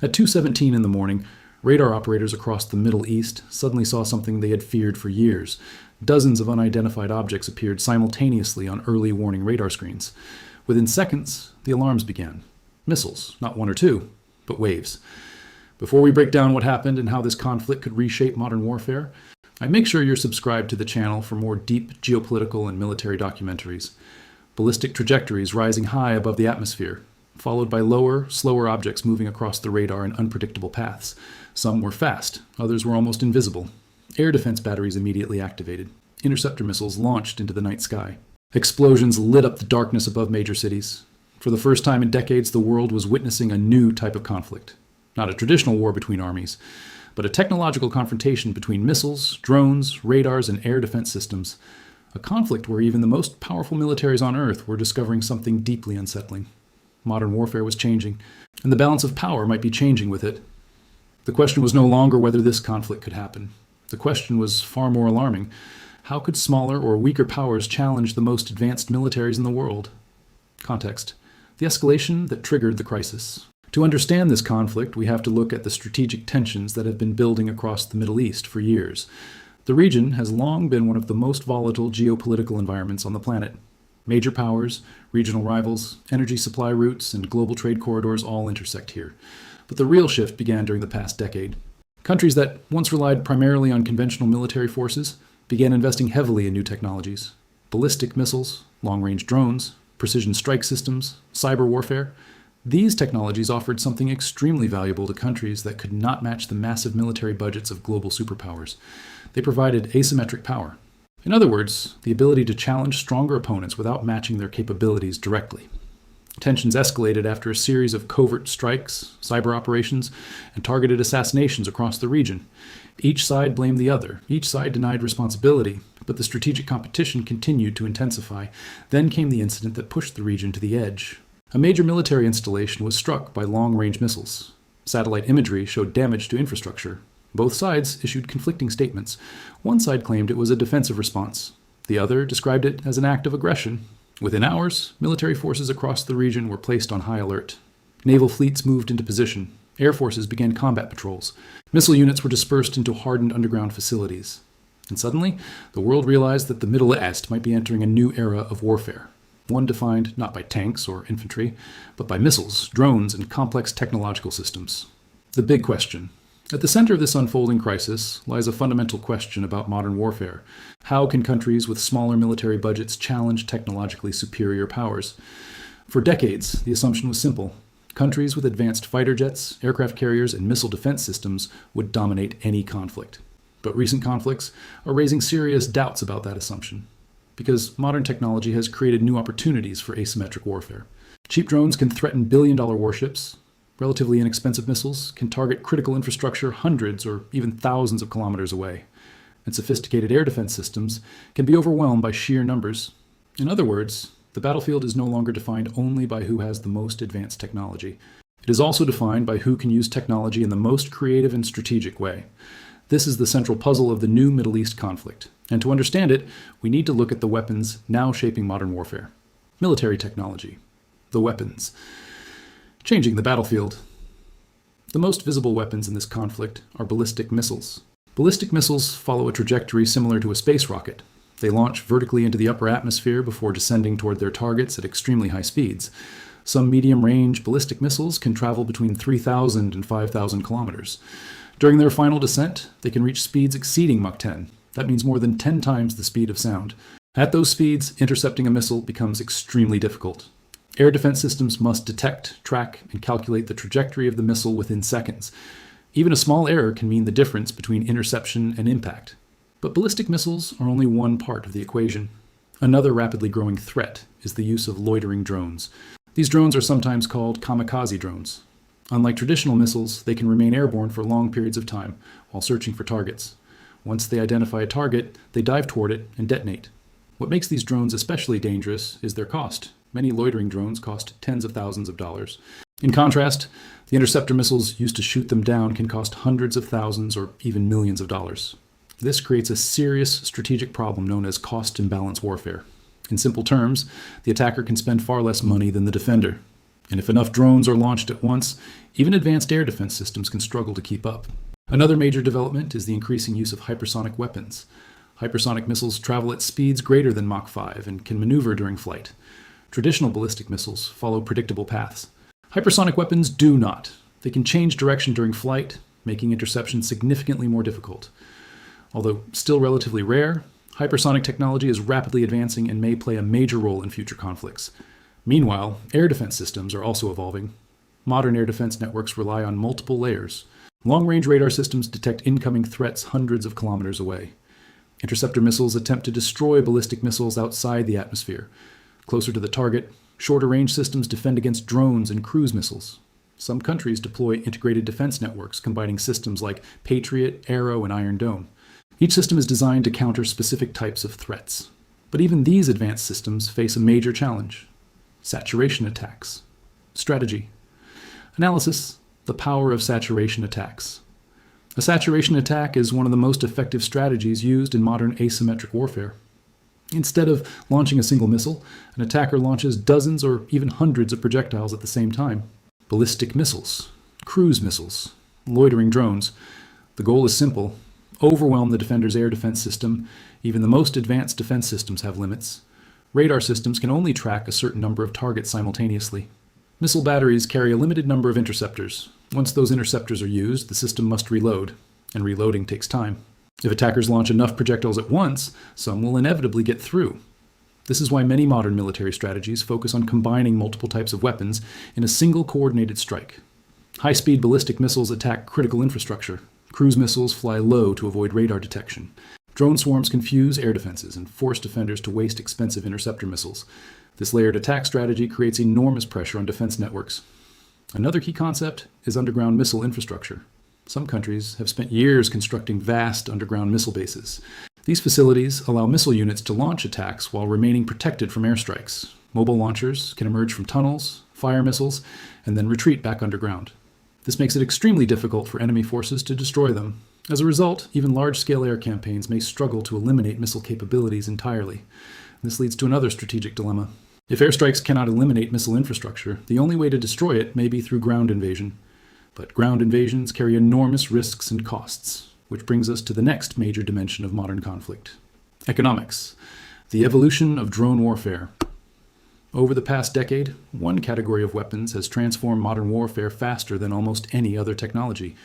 At 2:17 in the morning, radar operators across the Middle East suddenly saw something they had feared for years. Dozens of unidentified objects appeared simultaneously on early warning radar screens. Within seconds, the alarms began. Missiles, not one or two, but waves. Before we break down what happened and how this conflict could reshape modern warfare, I'd make sure you're subscribed to the channel for more deep geopolitical and military documentaries. Ballistic trajectories rising high above the atmosphere, followed by lower, slower objects moving across the radar in unpredictable paths. Some were fast, others were almost invisible. Air defense batteries immediately activated. Interceptor missiles launched into the night sky. Explosions lit up the darkness above major cities. For the first time in decades, the world was witnessing a new type of conflict. Not a traditional war between armies, but a technological confrontation between missiles, drones, radars, and air defense systems. A conflict where even the most powerful militaries on Earth were discovering something deeply unsettling. Modern warfare was changing, and the balance of power might be changing with it. The question was no longer whether this conflict could happen. The question was far more alarming. How could smaller or weaker powers challenge the most advanced militaries in the world? Context: the escalation that triggered the crisis. To understand this conflict, we have to look at the strategic tensions that have been building across the Middle East for years. The region has long been one of the most volatile geopolitical environments on the planet. Major powers, regional rivals, energy supply routes, and global trade corridors all intersect here. But the real shift began during the past decade. Countries that once relied primarily on conventional military forces began investing heavily in new technologies. Ballistic missiles, long-range drones, precision strike systems, cyber warfare. These technologies offered something extremely valuable to countries that could not match the massive military budgets of global superpowers. They provided asymmetric power. In other words, the ability to challenge stronger opponents without matching their capabilities directly. Tensions escalated after a series of covert strikes, cyber operations, and targeted assassinations across the region. Each side blamed the other. Each side denied responsibility, but the strategic competition continued to intensify. Then came the incident that pushed the region to the edge. A major military installation was struck by long-range missiles. Satellite imagery showed damage to infrastructure. Both sides issued conflicting statements. One side claimed it was a defensive response. The other described it as an act of aggression. Within hours, military forces across the region were placed on high alert. Naval fleets moved into position. Air forces began combat patrols. Missile units were dispersed into hardened underground facilities. And suddenly, the world realized that the Middle East might be entering a new era of warfare. One defined not by tanks or infantry, but by missiles, drones, and complex technological systems. The big question. At the center of this unfolding crisis lies a fundamental question about modern warfare. How can countries with smaller military budgets challenge technologically superior powers? For decades, the assumption was simple. Countries with advanced fighter jets, aircraft carriers, and missile defense systems would dominate any conflict. But recent conflicts are raising serious doubts about that assumption, because modern technology has created new opportunities for asymmetric warfare. Cheap drones can threaten billion-dollar warships. Relatively inexpensive missiles can target critical infrastructure hundreds or even thousands of kilometers away. And sophisticated air defense systems can be overwhelmed by sheer numbers. In other words, the battlefield is no longer defined only by who has the most advanced technology. It is also defined by who can use technology in the most creative and strategic way. This is the central puzzle of the new Middle East conflict. And to understand it, we need to look at the weapons now shaping modern warfare. Military technology. The weapons. Changing the battlefield. The most visible weapons in this conflict are ballistic missiles. Ballistic missiles follow a trajectory similar to a space rocket. They launch vertically into the upper atmosphere before descending toward their targets at extremely high speeds. Some medium-range ballistic missiles can travel between 3,000 and 5,000 kilometers. During their final descent, they can reach speeds exceeding Mach 10. That means more than 10 times the speed of sound. At those speeds, intercepting a missile becomes extremely difficult. Air defense systems must detect, track, and calculate the trajectory of the missile within seconds. Even a small error can mean the difference between interception and impact. But ballistic missiles are only one part of the equation. Another rapidly growing threat is the use of loitering drones. These drones are sometimes called kamikaze drones. Unlike traditional missiles, they can remain airborne for long periods of time while searching for targets. Once they identify a target, they dive toward it and detonate. What makes these drones especially dangerous is their cost. Many loitering drones cost tens of thousands of dollars. In contrast, the interceptor missiles used to shoot them down can cost hundreds of thousands or even millions of dollars. This creates a serious strategic problem known as cost imbalance warfare. In simple terms, the attacker can spend far less money than the defender. And if enough drones are launched at once, even advanced air defense systems can struggle to keep up. Another major development is the increasing use of hypersonic weapons. Hypersonic missiles travel at speeds greater than Mach 5 and can maneuver during flight. Traditional ballistic missiles follow predictable paths. Hypersonic weapons do not. They can change direction during flight, making interception significantly more difficult. Although still relatively rare, hypersonic technology is rapidly advancing and may play a major role in future conflicts. Meanwhile, air defense systems are also evolving. Modern air defense networks rely on multiple layers. Long-range radar systems detect incoming threats hundreds of kilometers away. Interceptor missiles attempt to destroy ballistic missiles outside the atmosphere. Closer to the target, shorter-range systems defend against drones and cruise missiles. Some countries deploy integrated defense networks combining systems like Patriot, Arrow, and Iron Dome. Each system is designed to counter specific types of threats. But even these advanced systems face a major challenge: saturation attacks. Strategy. Analysis: the power of saturation attacks. A saturation attack is one of the most effective strategies used in modern asymmetric warfare. Instead of launching a single missile, an attacker launches dozens or even hundreds of projectiles at the same time. Ballistic missiles, cruise missiles, loitering drones. The goal is simple: overwhelm the defender's air defense system. Even the most advanced defense systems have limits. Radar systems can only track a certain number of targets simultaneously. Missile batteries carry a limited number of interceptors. Once those interceptors are used, the system must reload, and reloading takes time. If attackers launch enough projectiles at once, some will inevitably get through. This is why many modern military strategies focus on combining multiple types of weapons in a single coordinated strike. High-speed ballistic missiles attack critical infrastructure. Cruise missiles fly low to avoid radar detection. Drone swarms confuse air defenses and force defenders to waste expensive interceptor missiles. This layered attack strategy creates enormous pressure on defense networks. Another key concept is underground missile infrastructure. Some countries have spent years constructing vast underground missile bases. These facilities allow missile units to launch attacks while remaining protected from airstrikes. Mobile launchers can emerge from tunnels, fire missiles, and then retreat back underground. This makes it extremely difficult for enemy forces to destroy them. As a result, even large-scale air campaigns may struggle to eliminate missile capabilities entirely. This leads to another strategic dilemma. If airstrikes cannot eliminate missile infrastructure, the only way to destroy it may be through ground invasion. But ground invasions carry enormous risks and costs, which brings us to the next major dimension of modern conflict: economics. The evolution of drone warfare. Over the past decade, one category of weapons has transformed modern warfare faster than almost any other technology: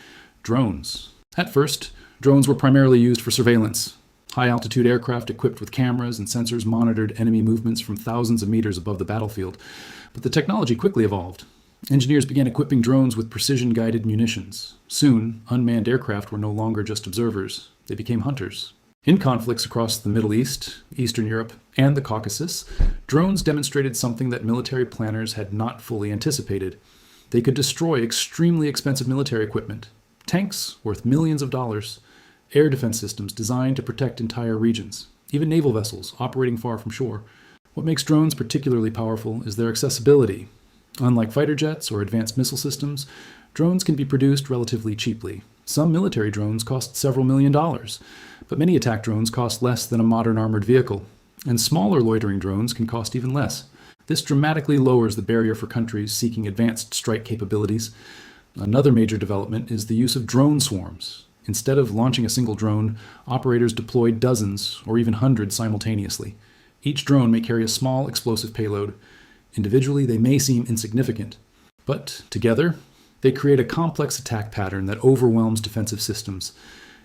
drones. At first, drones were primarily used for surveillance. High-altitude aircraft equipped with cameras and sensors monitored enemy movements from thousands of meters above the battlefield. But the technology quickly evolved. Engineers began equipping drones with precision-guided munitions. Soon, unmanned aircraft were no longer just observers. They became hunters. In conflicts across the Middle East, Eastern Europe, and the Caucasus, drones demonstrated something that military planners had not fully anticipated. They could destroy extremely expensive military equipment, tanks worth millions of dollars, air defense systems designed to protect entire regions, even naval vessels operating far from shore. What makes drones particularly powerful is their accessibility. Unlike fighter jets or advanced missile systems, drones can be produced relatively cheaply. Some military drones cost several $1,000,000, but many attack drones cost less than a modern armored vehicle, and smaller loitering drones can cost even less. This dramatically lowers the barrier for countries seeking advanced strike capabilities. Another major development is the use of drone swarms. Instead of launching a single drone, operators deploy dozens or even hundreds simultaneously. Each drone may carry a small explosive payload. Individually, they may seem insignificant, but together, they create a complex attack pattern that overwhelms defensive systems.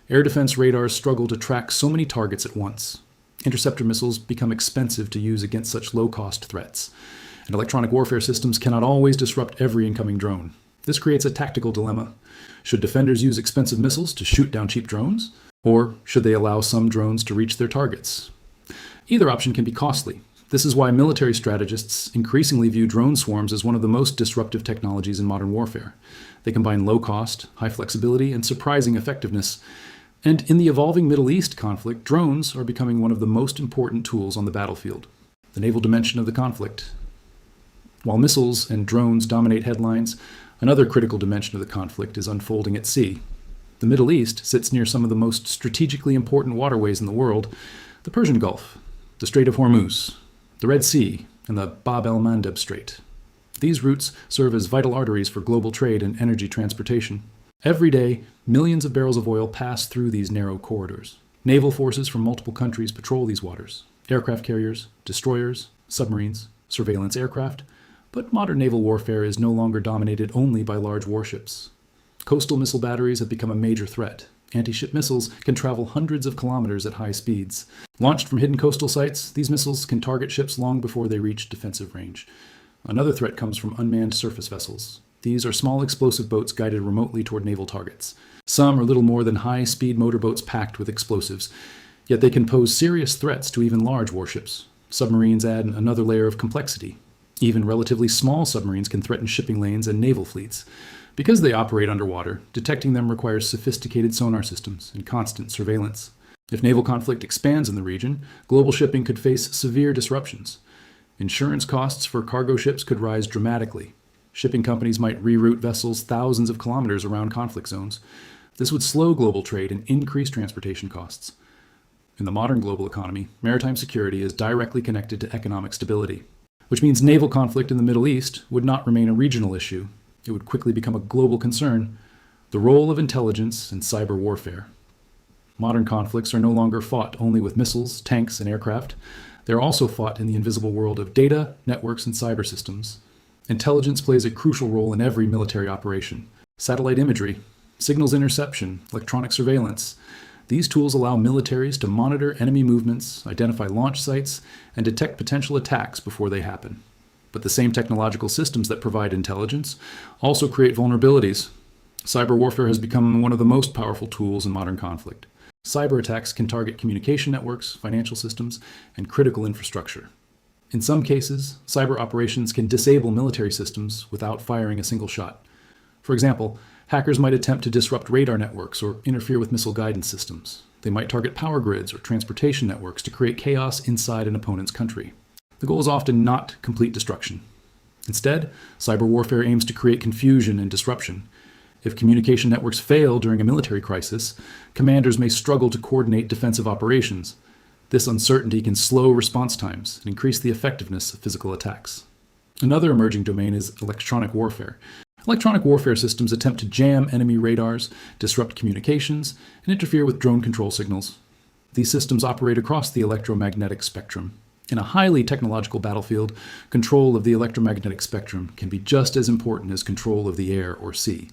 Air defense radars struggle to track so many targets at once. Interceptor missiles become expensive to use against such low-cost threats, and electronic warfare systems cannot always disrupt every incoming drone. This creates a tactical dilemma. Should defenders use expensive missiles to shoot down cheap drones? Or should they allow some drones to reach their targets? Either option can be costly. This is why military strategists increasingly view drone swarms as one of the most disruptive technologies in modern warfare. They combine low cost, high flexibility, and surprising effectiveness. And in the evolving Middle East conflict, drones are becoming one of the most important tools on the battlefield. The naval dimension of the conflict. While missiles and drones dominate headlines, another critical dimension of the conflict is unfolding at sea. The Middle East sits near some of the most strategically important waterways in the world: the Persian Gulf, the Strait of Hormuz, the Red Sea, and the Bab el-Mandeb Strait. These routes serve as vital arteries for global trade and energy transportation. Every day, millions of barrels of oil pass through these narrow corridors. Naval forces from multiple countries patrol these waters: aircraft carriers, destroyers, submarines, surveillance aircraft. But modern naval warfare is no longer dominated only by large warships. Coastal missile batteries have become a major threat. Anti-ship missiles can travel hundreds of kilometers at high speeds. Launched from hidden coastal sites, these missiles can target ships long before they reach defensive range. Another threat comes from unmanned surface vessels. These are small explosive boats guided remotely toward naval targets. Some are little more than high-speed motorboats packed with explosives, yet they can pose serious threats to even large warships. Submarines add another layer of complexity. Even relatively small submarines can threaten shipping lanes and naval fleets. Because they operate underwater, detecting them requires sophisticated sonar systems and constant surveillance. If naval conflict expands in the region, global shipping could face severe disruptions. Insurance costs for cargo ships could rise dramatically. Shipping companies might reroute vessels thousands of kilometers around conflict zones. This would slow global trade and increase transportation costs. In the modern global economy, maritime security is directly connected to economic stability, which means naval conflict in the Middle East would not remain a regional issue. It would quickly become a global concern: the role of intelligence in cyber warfare. Modern conflicts are no longer fought only with missiles, tanks, and aircraft. They are also fought in the invisible world of data, networks, and cyber systems. Intelligence plays a crucial role in every military operation. Satellite imagery, signals interception, electronic surveillance. These tools allow militaries to monitor enemy movements, identify launch sites, and detect potential attacks before they happen. But the same technological systems that provide intelligence also create vulnerabilities. Cyber warfare has become one of the most powerful tools in modern conflict. Cyber attacks can target communication networks, financial systems, and critical infrastructure. In some cases, cyber operations can disable military systems without firing a single shot. For example, hackers might attempt to disrupt radar networks or interfere with missile guidance systems. They might target power grids or transportation networks to create chaos inside an opponent's country. The goal is often not complete destruction. Instead, cyber warfare aims to create confusion and disruption. If communication networks fail during a military crisis, commanders may struggle to coordinate defensive operations. This uncertainty can slow response times and increase the effectiveness of physical attacks. Another emerging domain is electronic warfare. Electronic warfare systems attempt to jam enemy radars, disrupt communications, and interfere with drone control signals. These systems operate across the electromagnetic spectrum. In a highly technological battlefield, control of the electromagnetic spectrum can be just as important as control of the air or sea.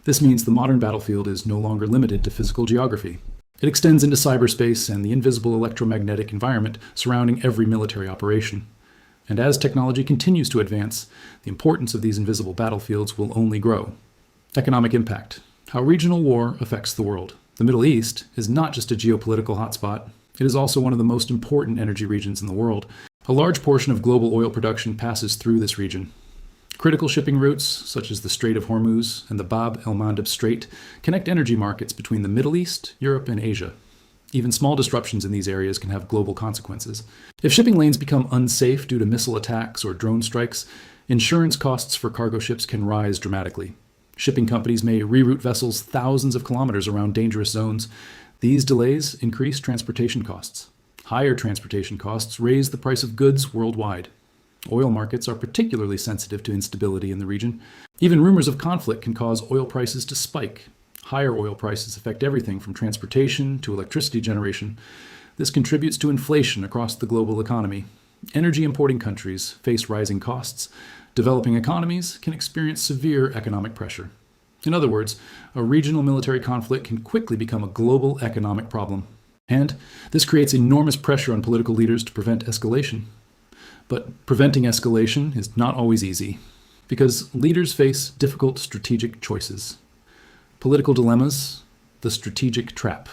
This means the modern battlefield is no longer limited to physical geography. It extends into cyberspace and the invisible electromagnetic environment surrounding every military operation. And as technology continues to advance, the importance of these invisible battlefields will only grow. Economic impact: how regional war affects the world. The Middle East is not just a geopolitical hotspot. It is also one of the most important energy regions in the world. A large portion of global oil production passes through this region. Critical shipping routes, such as the Strait of Hormuz and the Bab el-Mandeb Strait, connect energy markets between the Middle East, Europe, and Asia. Even small disruptions in these areas can have global consequences. If shipping lanes become unsafe due to missile attacks or drone strikes, insurance costs for cargo ships can rise dramatically. Shipping companies may reroute vessels thousands of kilometers around dangerous zones. These delays increase transportation costs. Higher transportation costs raise the price of goods worldwide. Oil markets are particularly sensitive to instability in the region. Even rumors of conflict can cause oil prices to spike. Higher oil prices affect everything from transportation to electricity generation. This contributes to inflation across the global economy. Energy importing countries face rising costs. Developing economies can experience severe economic pressure. In other words, a regional military conflict can quickly become a global economic problem. And this creates enormous pressure on political leaders to prevent escalation. But preventing escalation is not always easy, because leaders face difficult strategic choices. Political dilemmas: the strategic trap.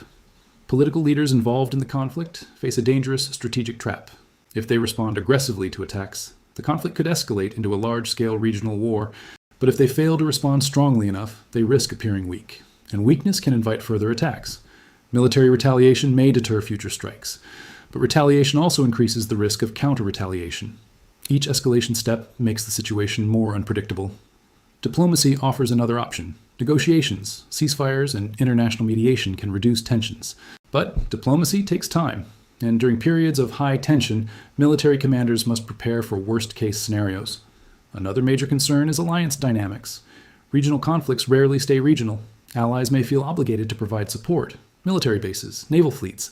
Political leaders involved in the conflict face a dangerous strategic trap. If they respond aggressively to attacks, the conflict could escalate into a large-scale regional war. But if they fail to respond strongly enough, they risk appearing weak. And weakness can invite further attacks. Military retaliation may deter future strikes. But retaliation also increases the risk of counter-retaliation. Each escalation step makes the situation more unpredictable. Diplomacy offers another option. Negotiations, ceasefires, and international mediation can reduce tensions. But diplomacy takes time. And during periods of high tension, military commanders must prepare for worst-case scenarios. Another major concern is alliance dynamics. Regional conflicts rarely stay regional. Allies may feel obligated to provide support. Military bases, naval fleets,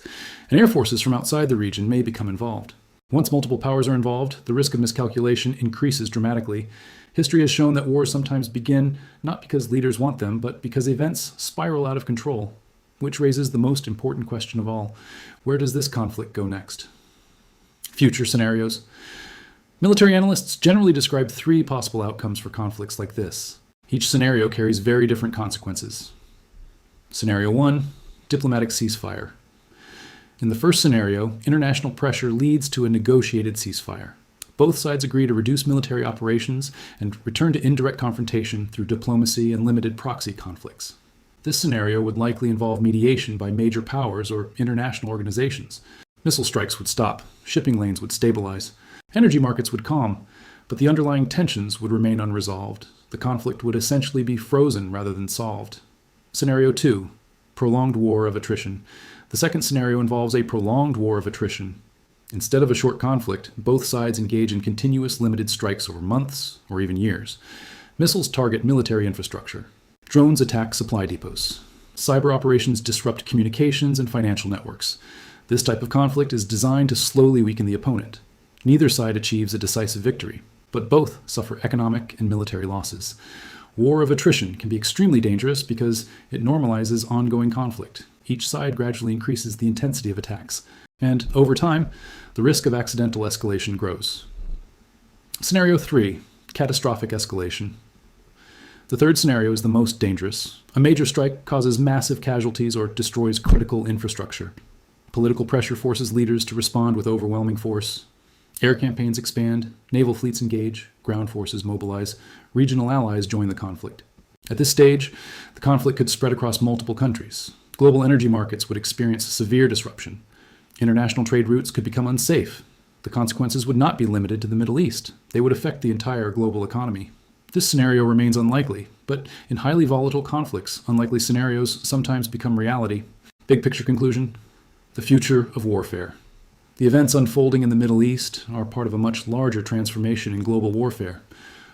and air forces from outside the region may become involved. Once multiple powers are involved, the risk of miscalculation increases dramatically. History has shown that wars sometimes begin not because leaders want them, but because events spiral out of control, which raises the most important question of all. Where does this conflict go next? Future scenarios. Military analysts generally describe 3 possible outcomes for conflicts like this. Each scenario carries very different consequences. Scenario 1, diplomatic ceasefire. In the first scenario, international pressure leads to a negotiated ceasefire. Both sides agree to reduce military operations and return to indirect confrontation through diplomacy and limited proxy conflicts. This scenario would likely involve mediation by major powers or international organizations. Missile strikes would stop, shipping lanes would stabilize, energy markets would calm, but the underlying tensions would remain unresolved. The conflict would essentially be frozen rather than solved. Scenario 2, prolonged war of attrition. The second scenario involves a prolonged war of attrition. Instead of a short conflict, both sides engage in continuous limited strikes over months or even years. Missiles target military infrastructure. Drones attack supply depots. Cyber operations disrupt communications and financial networks. This type of conflict is designed to slowly weaken the opponent. Neither side achieves a decisive victory, but both suffer economic and military losses. War of attrition can be extremely dangerous because it normalizes ongoing conflict. Each side gradually increases the intensity of attacks, and over time, the risk of accidental escalation grows. Scenario 3, catastrophic escalation. The third scenario is the most dangerous. A major strike causes massive casualties or destroys critical infrastructure. Political pressure forces leaders to respond with overwhelming force. Air campaigns expand, naval fleets engage, ground forces mobilize, regional allies join the conflict. At this stage, the conflict could spread across multiple countries. Global energy markets would experience severe disruption. International trade routes could become unsafe. The consequences would not be limited to the Middle East. They would affect the entire global economy. This scenario remains unlikely, but in highly volatile conflicts, unlikely scenarios sometimes become reality. Big picture conclusion: the future of warfare. The events unfolding in the Middle East are part of a much larger transformation in global warfare.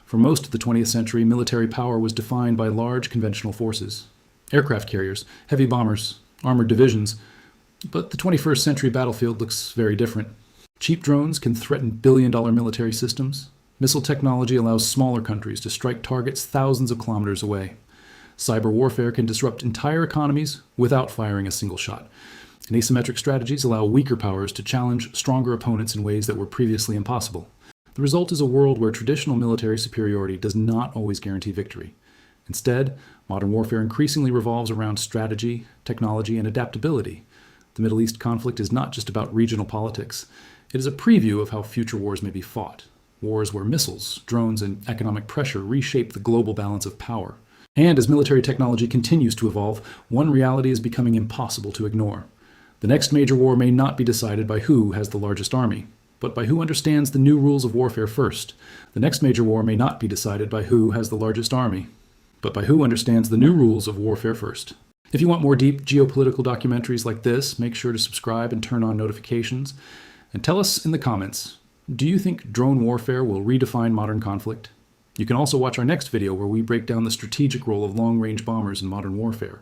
For most of the 20th century, military power was defined by large conventional forces. Aircraft carriers, heavy bombers, armored divisions. But the 21st century battlefield looks very different. Cheap drones can threaten billion-dollar military systems. Missile technology allows smaller countries to strike targets thousands of kilometers away. Cyber warfare can disrupt entire economies without firing a single shot. And asymmetric strategies allow weaker powers to challenge stronger opponents in ways that were previously impossible. The result is a world where traditional military superiority does not always guarantee victory. Instead, modern warfare increasingly revolves around strategy, technology, and adaptability. The Middle East conflict is not just about regional politics. It is a preview of how future wars may be fought. Wars where missiles, drones, and economic pressure reshape the global balance of power. And as military technology continues to evolve, one reality is becoming impossible to ignore. The next major war may not be decided by who has the largest army, but by who understands the new rules of warfare first. The next major war may not be decided by who has the largest army, but by who understands the new rules of warfare first. If you want more deep geopolitical documentaries like this, make sure to subscribe and turn on notifications. And tell us in the comments, do you think drone warfare will redefine modern conflict? You can also watch our next video where we break down the strategic role of long-range bombers in modern warfare.